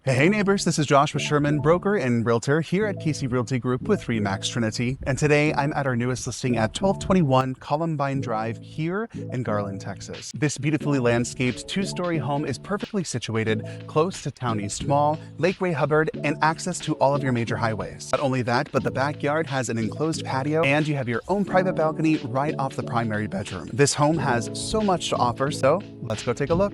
Hey neighbors, this is Josh with Sherman, broker and realtor here at KC Realty Group with RE/MAX Trinity. And today I'm at our newest listing at 1221 Columbine Drive here in Garland, Texas. This beautifully landscaped two-story home is perfectly situated close to Town East Mall, Lake Ray Hubbard, and access to all of your major highways. Not only that, but the backyard has an enclosed patio and you have your own private balcony right off the primary bedroom. This home has so much to offer, so let's go take a look.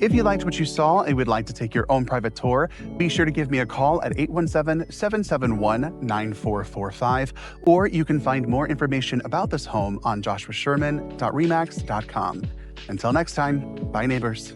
If you liked what you saw and would like to take your own private tour, be sure to give me a call at 817-771-9445, or you can find more information about this home on joshuasherman.remax.com. Until next time, bye neighbors.